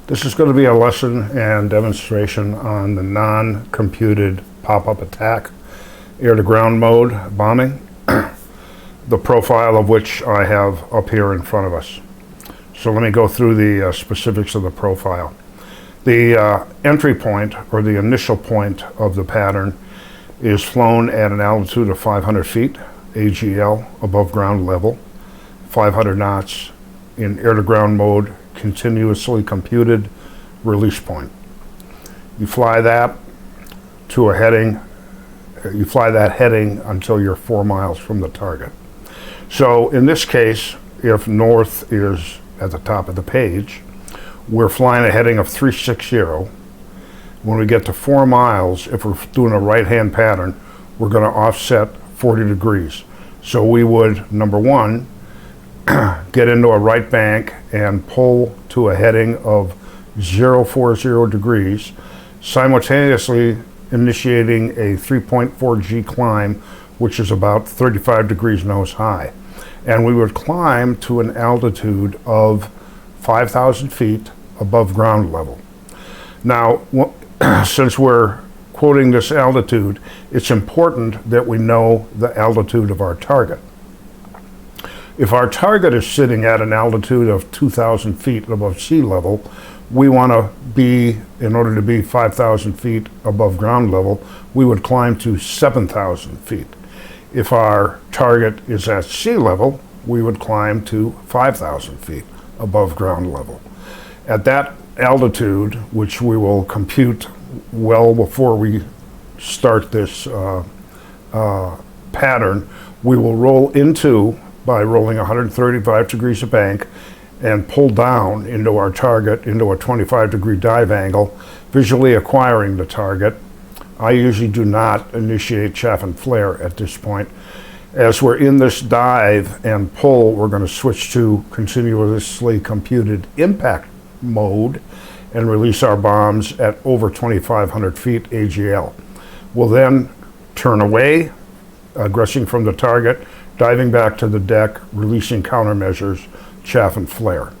This is going to be a lesson and demonstration on the non-computed pop-up attack, air-to-ground mode bombing, the profile of which I have up here in front of us. So let me go through the specifics of the profile. The entry point, or the initial point of the pattern, is flown at an altitude of 500 feet, AGL, above ground level, 500 knots in air-to-ground mode, continuously computed release point. You fly that to a heading, you fly that heading until you're 4 miles from the target. So in this case, if north is at the top of the page, we're flying a heading of 360. When we get to 4 miles, if we're doing a right-hand pattern, we're going to offset 40 degrees. So we would, number one, get into a right bank and pull to a heading of 040 degrees, simultaneously initiating a 3.4 G climb, which is about 35 degrees nose high. And we would climb to an altitude of 5,000 feet above ground level. Now, since we're quoting this altitude, it's important that we know the altitude of our target. If our target is sitting at an altitude of 2,000 feet above sea level, we want to be, in order to be 5,000 feet above ground level, we would climb to 7,000 feet. If our target is at sea level, we would climb to 5,000 feet above ground level. At that altitude, which we will compute well before we start this pattern, we will roll into, by rolling 135 degrees a bank, and pull down into our target into a 25-degree dive angle, visually acquiring the target. I usually do not initiate chaff and flare at this point. As we're in this dive and pull, we're going to switch to continuously computed impact mode and release our bombs at over 2,500 feet AGL. We'll then turn away, aggressing from the target, diving back to the deck, releasing countermeasures, chaff and flare.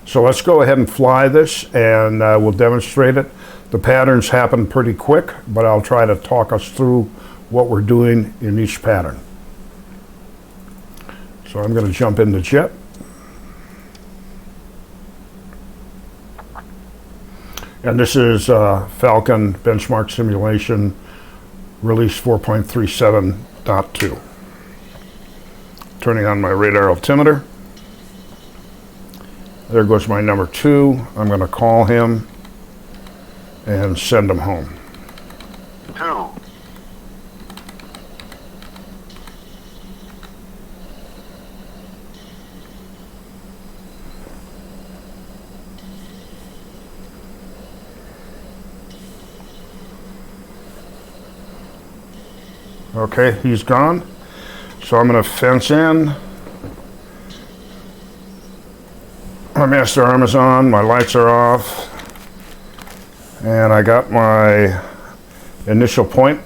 So let's go ahead and fly this, and we'll demonstrate it. The patterns happen pretty quick, but I'll try to talk us through what we're doing in each pattern. So I'm going to jump in the jet. And this is Falcon benchmark simulation release 4.37.2. Turning on my radar altimeter. There goes my number 2. I'm going to call him and send him home. 2. Okay, he's gone. So I'm going to fence in. My master arm is on, my lights are off, and I got my initial point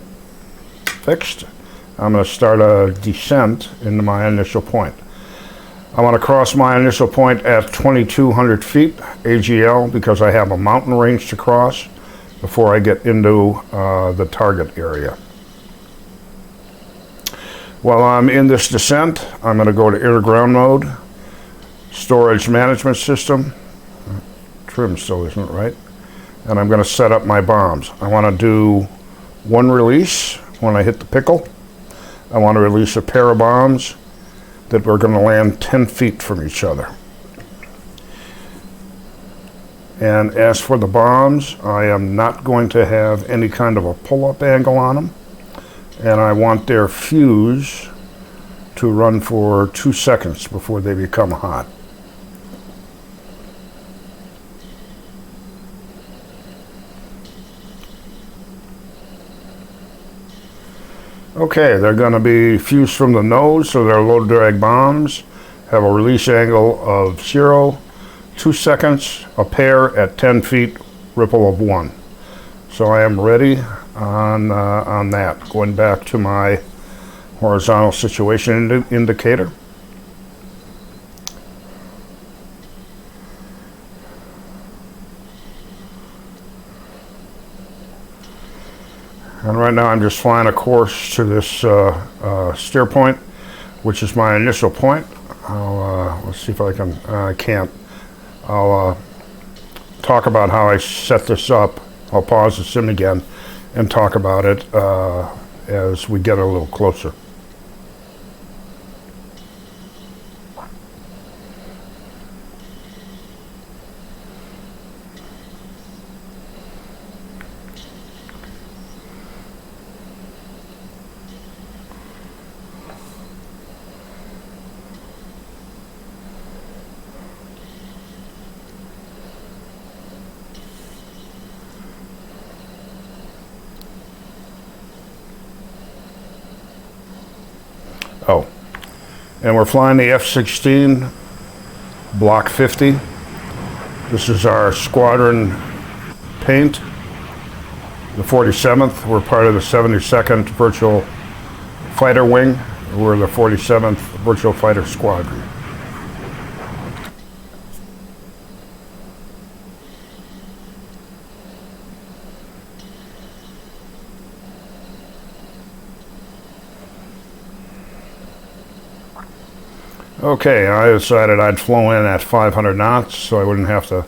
fixed. I'm going to start a descent into my initial point. I want to cross my initial point at 2,200 feet AGL because I have a mountain range to cross before I get into the target area. While I'm in this descent, I'm going to go to air-to-ground mode, storage management system, trim still isn't right, and I'm going to set up my bombs. I want to do one release when I hit the pickle. I want to release a pair of bombs that are going to land 10 feet from each other. And as for the bombs, I am not going to have any kind of a pull-up angle on them. And I want their fuse to run for 2 seconds before they become hot. Okay, they're going to be fused from the nose, so they're low drag bombs, have a release angle of 0, 2 seconds, a pair at 10 feet, ripple of 1. So I am ready on that. Going back to my horizontal situation indicator. And right now I'm just flying a course to this steer point, which is my initial point. Let's see if I can, I can't. I'll talk about how I set this up. I'll pause the sim again and talk about it as we get a little closer. Oh, and we're flying the F-16 Block 50. This is our squadron paint. The 47th, we're part of the 72nd Virtual Fighter Wing. We're the 47th Virtual Fighter Squadron. Okay, I decided I'd flow in at 500 knots so I wouldn't have to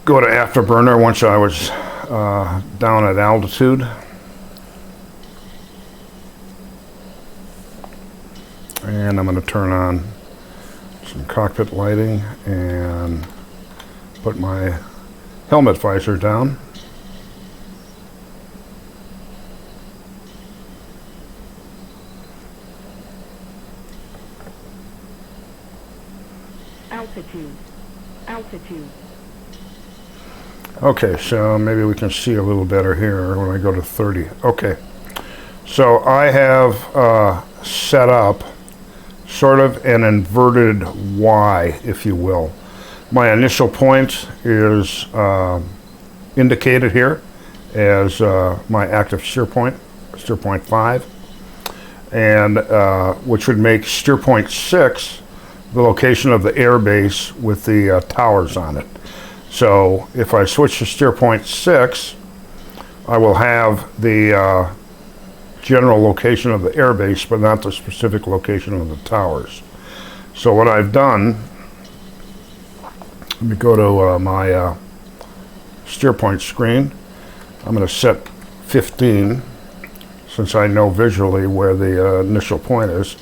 go to afterburner once I was down at altitude. And I'm going to turn on some cockpit lighting and put my helmet visor down. Altitude. Okay, so maybe we can see a little better here when I go to 30. Okay, so I have set up sort of an inverted Y, if you will. My initial point is indicated here as my active steer point 5, and which would make steer point 6 the location of the air base with the towers on it. So if I switch to steer point 6, I will have the general location of the air base, but not the specific location of the towers. So what I've done, let me go to my steer point screen. I'm going to set 15, since I know visually where the initial point is.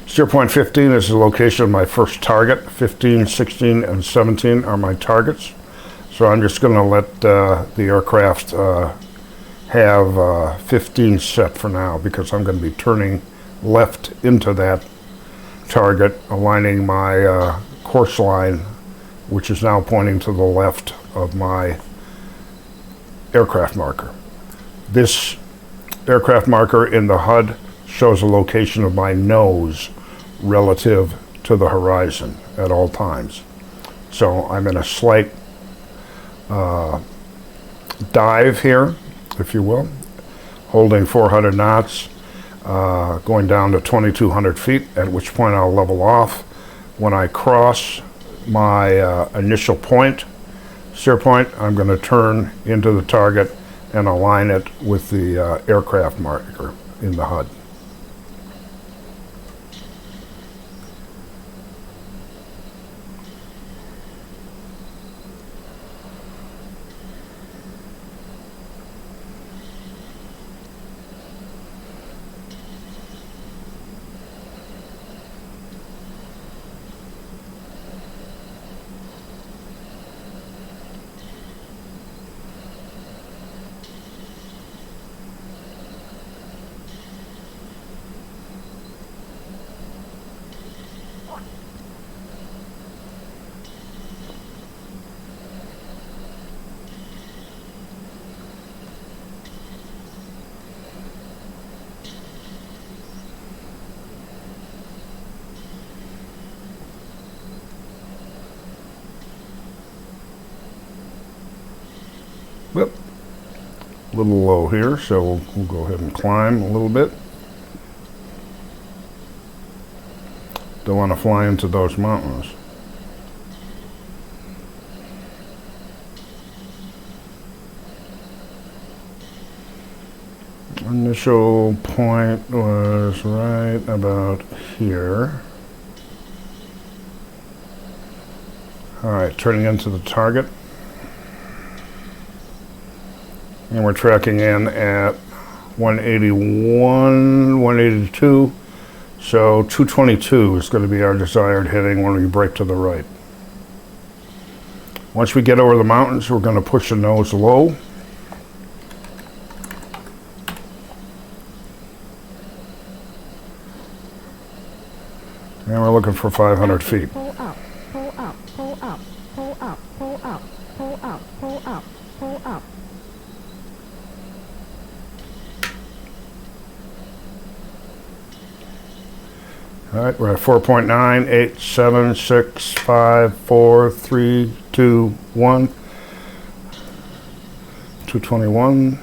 Steer point 15 is the location of my first target. 15, 16, and 17 are my targets. So I'm just going to let the aircraft have 15 set for now, because I'm going to be turning left into that target, aligning my course line, which is now pointing to the left of my aircraft marker. This aircraft marker in the HUD shows the location of my nose relative to the horizon at all times. So I'm in a slight dive here, if you will, holding 400 knots, going down to 2,200 feet, at which point I'll level off. When I cross my initial point, steer point, I'm going to turn into the target and align it with the aircraft marker in the HUD. Whoop. A little low here, so we'll go ahead and climb a little bit. Don't want to fly into those mountains. Initial point was right about here. All right, turning into the target. And we're tracking in at 181, 182. So 222 is going to be our desired heading when we break to the right. Once we get over the mountains, we're going to push the nose low. And we're looking for 500 feet. Pull up, pull up, pull up, pull up, pull up, pull up, pull up, pull up. All right, we're at 4.9, 8, 7, 6, 5, 4, 3, 2, 1. 221.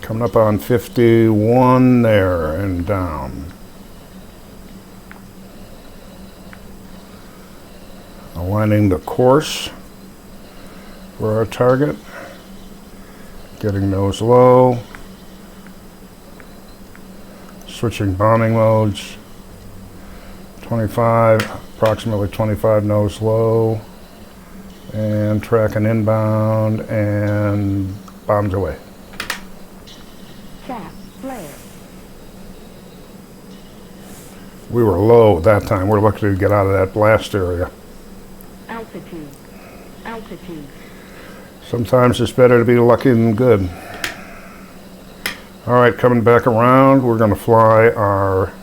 Coming up on 51 there and down. Aligning the course for our target. Getting nose low. Switching bombing modes. 25, approximately 25 nose low. And tracking inbound and bombs away. Chaff, flare. We were low that time. We're lucky to get out of that blast area. Altitude, altitude. Sometimes it's better to be lucky than good. All right, coming back around, we're going to fly our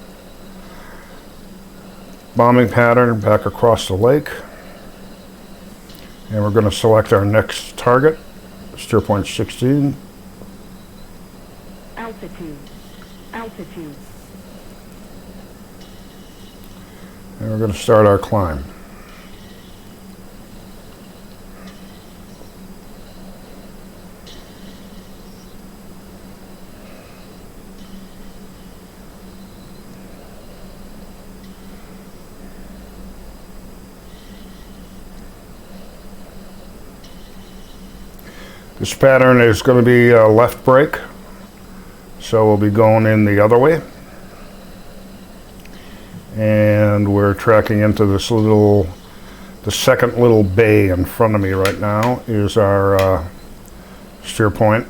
bombing pattern back across the lake. And we're going to select our next target, steer point 16. Altitude, altitude. And we're going to start our climb. This pattern is going to be a left brake, so we'll be going in the other way. And we're tracking into this little, the second little bay in front of me right now is our steer point.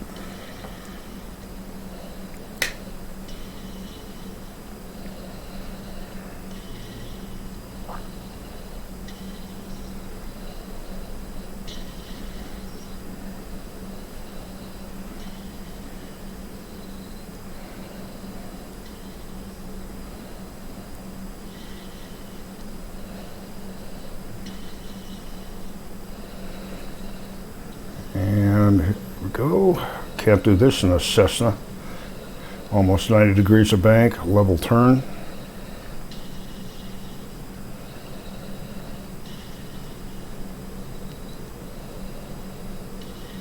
And here we go. Can't do this in a Cessna. Almost 90 degrees of bank, level turn.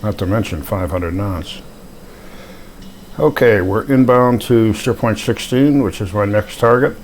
Not to mention 500 knots. Okay, we're inbound to steer point 16, which is my next target.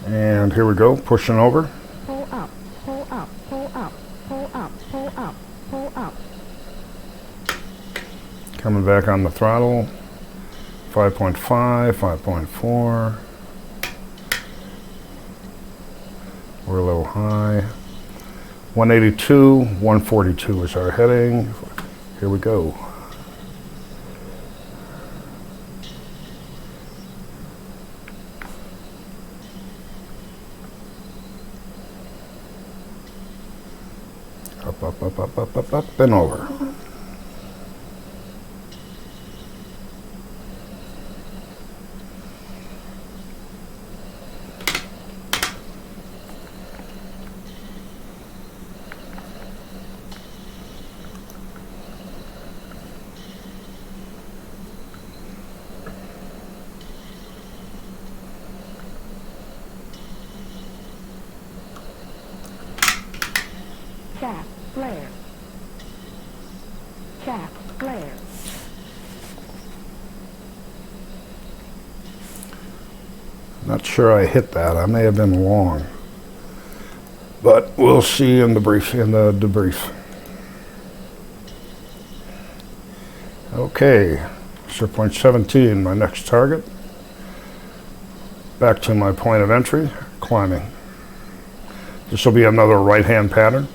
And here we go, pushing over. Pull up, pull up, pull up, pull up, pull up, pull up. Coming back on the throttle. 5.5, 5.4. We're a little high. 182, 142 is our heading. Here we go. Up, up, up, up, up, up, up, and over. Chaff, flare. Chaff, flare. Not sure I hit that. I may have been long. But we'll see in the debrief. Okay, Stir point 17, my next target. Back to my point of entry, climbing. This will be another right-hand pattern.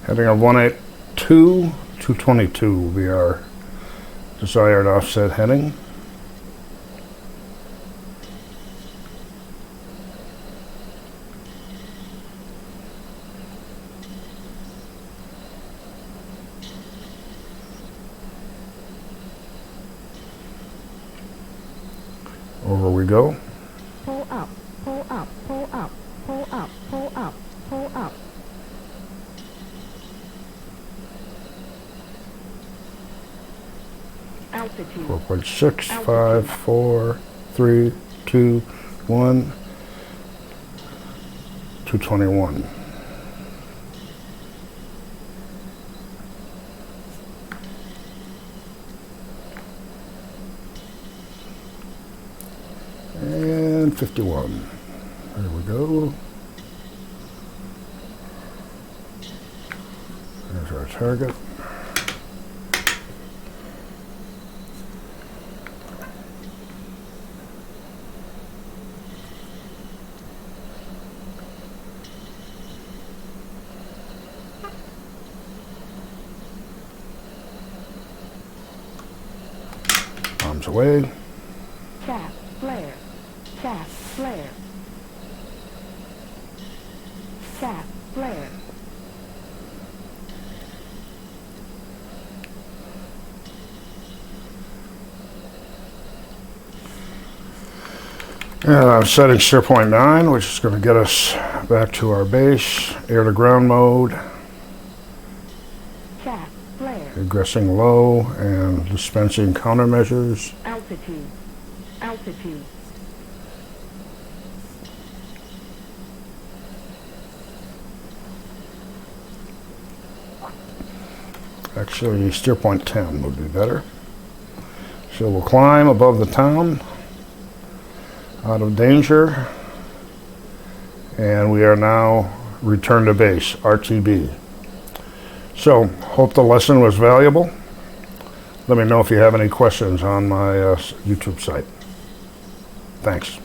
Heading on 182, 222 will be our desired offset heading. Over we go. Pull up, pull up, pull up, pull up, pull up, pull up. Altitude. 4.6, 5, 4, 3, 2, 1, 221. And 51. There we go. There's our target. Bombs away. Chaff, flare. Chaff, flare. Chaff, flare. And I'm setting Stir point 9, which is going to get us back to our base. Air to ground mode. Chaff, flare. Egressing low and dispensing countermeasures. Altitude. Altitude. Actually, Steer point 10 would be better. So we'll climb above the town, out of danger, and we are now return to base, RTB. So, hope the lesson was valuable. Let me know if you have any questions on my YouTube site. Thanks.